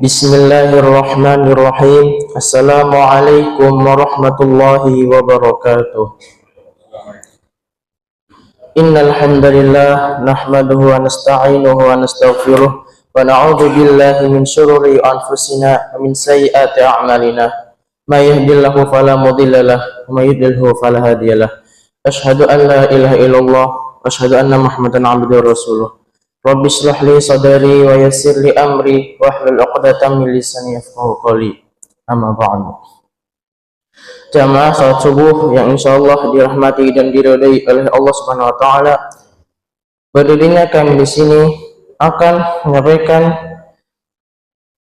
Bismillahirrahmanirrahim. Assalamualaikum warahmatullahi wabarakatuh. Innal hamdalillah nahmaduhu wa nasta'inuhu wa nastaghfiruh wa na'udzu billahi min shururi anfusina wa min sayyiati a'malina. May yahdihillahu fala mudilla lahu wa may yudlilhu fala hadiyalah. Asyhadu an la ilaha illallah wa asyhadu anna Muhammadan 'abduhu wa rasuluh. Rabbi shrah li sadri wa yassir li amri wahlul 'uqdatam min lisani yafqahu qawli. Amma ba'du. Jamaah salat subuh yang insyaallah dirahmati dan diridhai oleh Allah Subhanahu wa taala. Berdirinya kami di sini akan menyampaikan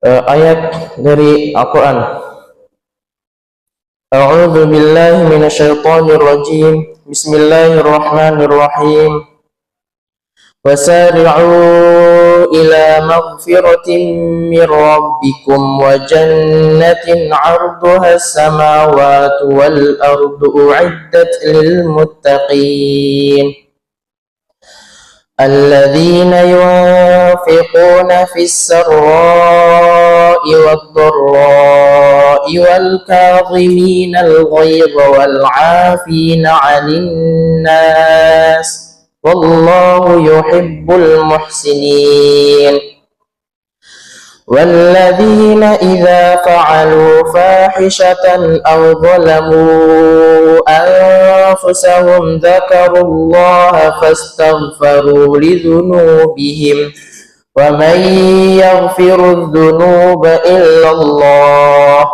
ayat dari Al-Qur'an. A'udzu billahi minasyaitonir rajim. Bismillahirrahmanirrahim. وسارعوا إلى مغفرة من ربكم وجنة عرضها السماوات والأرض أعدت للمتقين الذين ينفقون في السراء والضراء والكاظمين الغيظ والعافين عن الناس والله يحب المحسنين والذين إذا فعلوا فاحشة أو ظلموا أنفسهم ذكروا الله فاستغفروا لذنوبهم ومن يغفر الذنوب إلا الله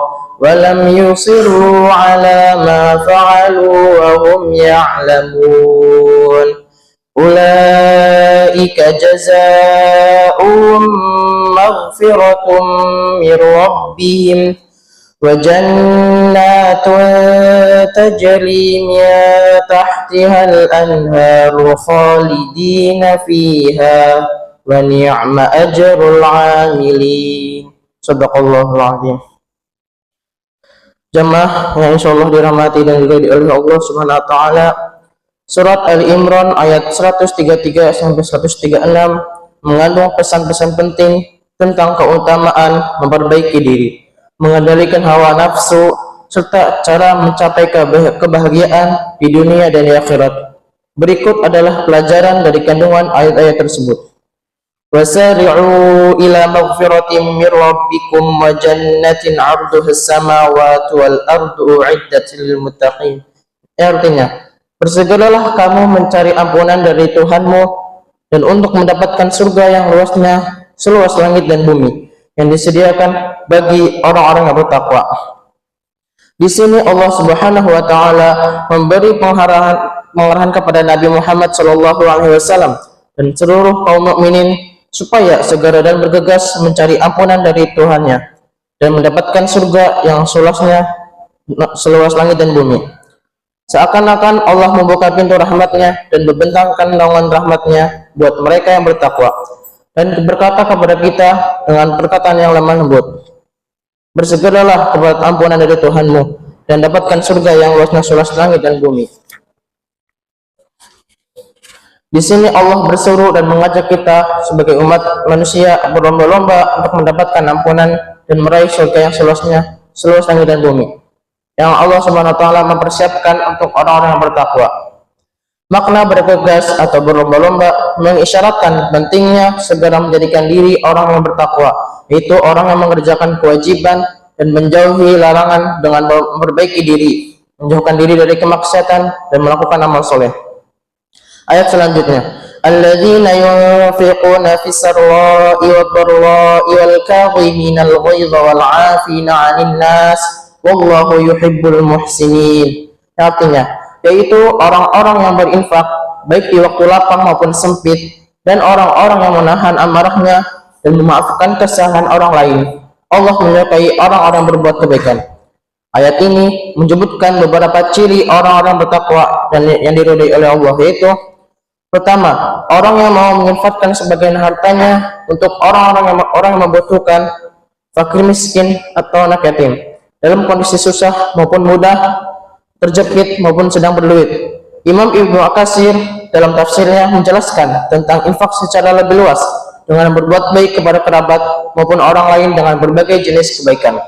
ولم يصروا على ما فعلوا وهم يعلمون أولئك جزاؤهم مغفرة من ربهم وجنات تجري من تحتها الأنهار خالدين فيها ونعم أجر العاملين. صدق الله العظيم. Jamaah yang insyaallah dirahmati dan diridhai oleh Allah Subhanahu wa taala. Surat Ali Imran ayat 133 sampai 136 mengandung pesan-pesan penting tentang keutamaan memperbaiki diri, mengendalikan hawa nafsu, serta cara mencapai kebahagiaan di dunia dan di akhirat. Berikut adalah pelajaran dari kandungan ayat-ayat tersebut. Wasari'u ila maghfiratin min rabbikum wa jannatin 'arduha as-samawati wal ardu u'iddat lil muttaqin. Artinya, bersegeralah kamu mencari ampunan dari Tuhanmu dan untuk mendapatkan surga yang luasnya seluas langit dan bumi yang disediakan bagi orang-orang yang bertakwa. Di sini Allah Subhanahu wa taala memberi pengarahan kepada Nabi Muhammad sallallahu alaihi wasallam dan seluruh kaum mukminin supaya segera dan bergegas mencari ampunan dari Tuhannya dan mendapatkan surga yang seluas langit dan bumi. Seakan-akan Allah membuka pintu rahmatnya dan membentangkan naungan rahmatnya buat mereka yang bertakwa dan berkata kepada kita dengan perkataan yang lemah lembut, bersegeralah kepada ampunan dari Tuhanmu dan dapatkan surga yang luasnya seluas langit dan bumi. Di sini Allah berseru dan mengajak kita sebagai umat manusia berlomba-lomba untuk mendapatkan ampunan dan meraih surga yang seluas langit dan bumi yang Allah Subhanahu wa taala mempersiapkan untuk orang-orang yang bertakwa. Makna bergegas atau berlomba-lomba mengisyaratkan pentingnya segera menjadikan diri orang yang bertakwa, yaitu orang yang mengerjakan kewajiban dan menjauhi larangan dengan memperbaiki diri, menjauhkan diri dari kemaksiatan dan melakukan amal soleh. Ayat selanjutnya, alladzina yunfiquna fis sarra'i wad-dharra'i wal kadhimina al-ghaidha wal 'afina 'anil nas wallahu yuhibbul muhsinin. Artinya, yaitu orang-orang yang berinfak baik di waktu lapang maupun sempit dan orang-orang yang menahan amarahnya dan memaafkan kesalahan orang lain. Allah menyukai orang-orang berbuat kebaikan. Ayat ini menyebutkan beberapa ciri orang-orang bertakwa dan yang diridhai oleh Allah, yaitu pertama, orang yang mau menginfakkan sebagian hartanya untuk orang yang membutuhkan, fakir miskin atau anak yatim, dalam kondisi susah maupun mudah, terjepit maupun sedang berduit. Imam Ibnu Katsir dalam tafsirnya menjelaskan tentang infak secara lebih luas, dengan berbuat baik kepada kerabat maupun orang lain dengan berbagai jenis kebaikan.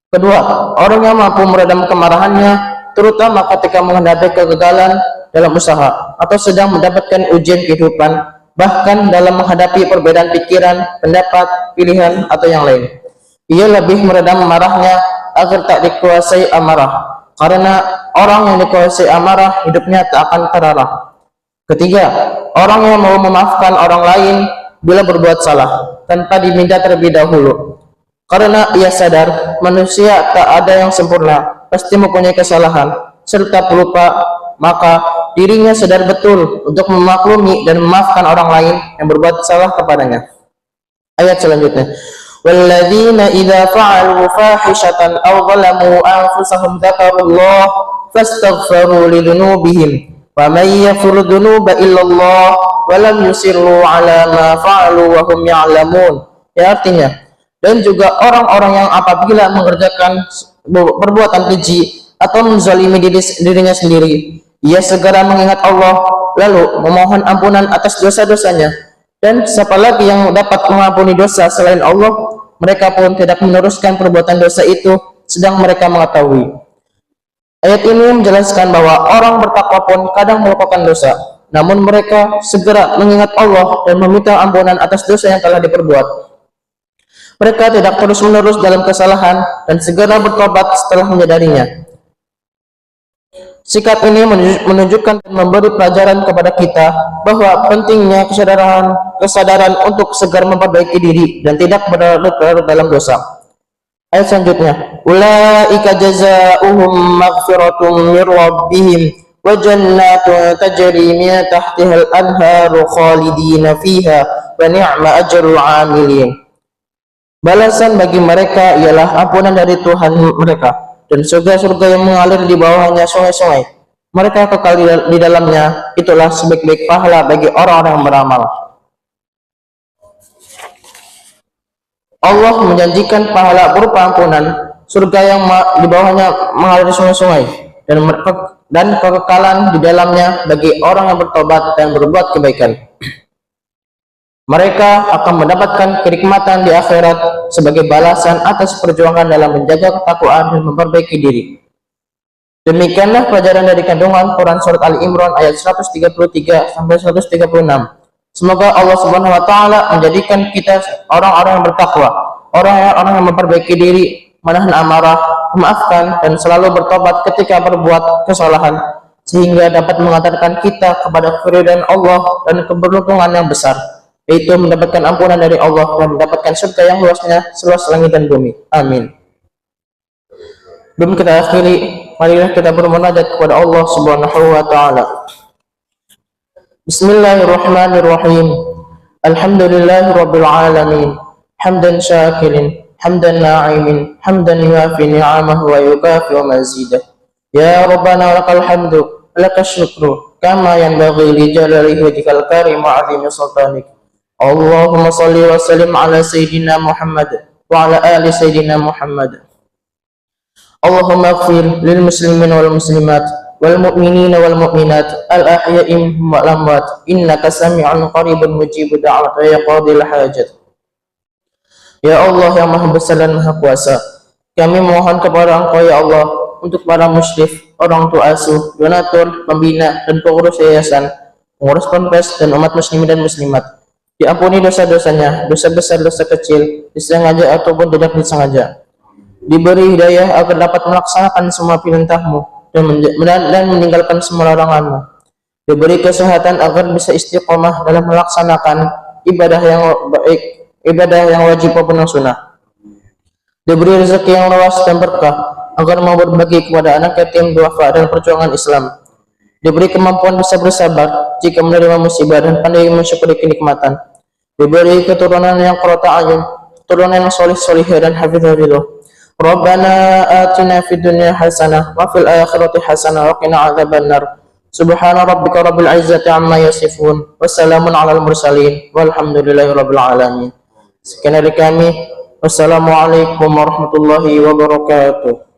Kedua, orang yang mampu meredam kemarahannya, terutama ketika menghadapi kegagalan dalam usaha atau sedang mendapatkan ujian kehidupan, bahkan dalam menghadapi perbedaan pikiran, pendapat, pilihan, atau yang lain. Ia lebih meredam marahnya agar tak dikuasai amarah, karena orang yang dikuasai amarah hidupnya tak akan terarah. Ketiga, orang yang mau memaafkan orang lain bila berbuat salah tanpa diminta terlebih dahulu, karena ia sadar manusia tak ada yang sempurna, pasti mempunyai kesalahan serta pelupa, maka dirinya sadar betul untuk memaklumi dan memaafkan orang lain yang berbuat salah kepadanya. Ayat selanjutnya, walladzina idza fa'alu fahishatan aw zalamu anfusahum dzakarullah fastaghfiru lidzunubihim wa may yaghfiru dzunuba illallah wa lam yusirru ala ma fa'alu wa hum ya'lamun. Ya, artinya, dan juga orang-orang yang apabila mengerjakan perbuatan keji atau menzalimi dirinya sendiri, ia segera mengingat Allah lalu memohon ampunan atas dosa-dosanya, dan siapa lagi yang dapat mengampuni dosa selain Allah? Mereka pun tidak meneruskan perbuatan dosa itu sedang mereka mengetahui. Ayat ini menjelaskan bahwa orang bertakwa pun kadang melakukan dosa, namun mereka segera mengingat Allah dan meminta ampunan atas dosa yang telah diperbuat. Mereka tidak terus-menerus dalam kesalahan dan segera bertobat setelah menyadarinya. Sikap ini menunjukkan dan memberi pelajaran kepada kita bahwa pentingnya kesadaran untuk segera memperbaiki diri dan tidak berlarut-larut dalam dosa. Ayat selanjutnya, ulaika jazaohum maghfiratun mir rabbihim wa jannatun tajri min tahtihal anharu khalidina fiha wa ni'ma ajrul 'amilin. Balasan bagi mereka ialah ampunan dari Tuhan mereka dan surga-surga yang mengalir di bawahnya sungai-sungai. Mereka kekal di dalamnya. Itulah sebaik-baik pahala bagi orang-orang yang beramal. Allah menjanjikan pahala berupa ampunan, surga yang di bawahnya mengalir sungai-sungai, dan kekekalan di dalamnya bagi orang yang bertobat dan berbuat kebaikan. Mereka akan mendapatkan kenikmatan di akhirat sebagai balasan atas perjuangan dalam menjaga ketakwaan dan memperbaiki diri. Demikianlah pelajaran dari kandungan Quran Surat Ali Imran ayat 133 sampai 136. Semoga Allah Subhanahu wa taala menjadikan kita orang-orang yang bertakwa, orang yang memperbaiki diri, menahan amarah, memaafkan, dan selalu bertobat ketika berbuat kesalahan, sehingga dapat mengantarkan kita kepada keridhaan Allah dan keberuntungan yang besar, yaitu mendapatkan ampunan dari Allah dan mendapatkan surga yang luasnya seluas langit dan bumi. Amin. Sebelum kita akhiri, marilah kita bermunajat kepada Allah Subhanahu wa taala. Bismillahirrahmanirrahim. Alhamdulillahirabbil alamin. Hamdan syakirin, hamdan na'imin, hamdan yuafi ni'amahu wa yukafi mazidah. Ya Rabbana lakal hamdu, lakas syukru, kama yanbaghi li jalali wajhikal karim wa 'azimi sultanik. Allahumma salli wa sallim ala Sayyidina Muhammad wa ala ali Sayyidina Muhammad. Allahumma ighfir lil muslimin wal muslimat wal mu'minina wal mu'minat al ahya'i wal amwat innaka sami'un qaribun mujibud da'wat ya qadil hajat. Ya Allah yang Maha Besar dan Maha Kuasa, kami mohon kepada Engkau ya Allah untuk para musyrif, orang tua asuh, donatur, pembina, dan pengurus yayasan, pengurus ponpes, dan umat muslimin dan muslimat. Diampuni dosa-dosanya, dosa besar, dosa kecil, disengaja ataupun tidak disengaja. Diberi hidayah agar dapat melaksanakan semua perintah-Mu dan meninggalkan semua larangan-Mu. Diberi kesehatan agar bisa istiqomah dalam melaksanakan ibadah yang baik, ibadah yang wajib maupun yang sunnah. Diberi rezeki yang luas dan berkah agar mau berbagi kepada anak yatim, duafa, dan perjuangan Islam. Diberi kemampuan bisa bersabar jika menerima musibah dan pandai mensyukuri kenikmatan. Diberi keturunan yang qurrata a'yun, keturunan yang solih-solihah dan hafidz-hafidz. Rabbana atina fid dunya hasanah wa fil akhirati hasanah wa qina adzabannar. Subhana rabbika rabbil izzati amma yasifun wa salamun alal mursalin walhamdulillahi rabbil alamin. Sekian dari kami. Wassalamualaikum warahmatullahi wabarakatuh.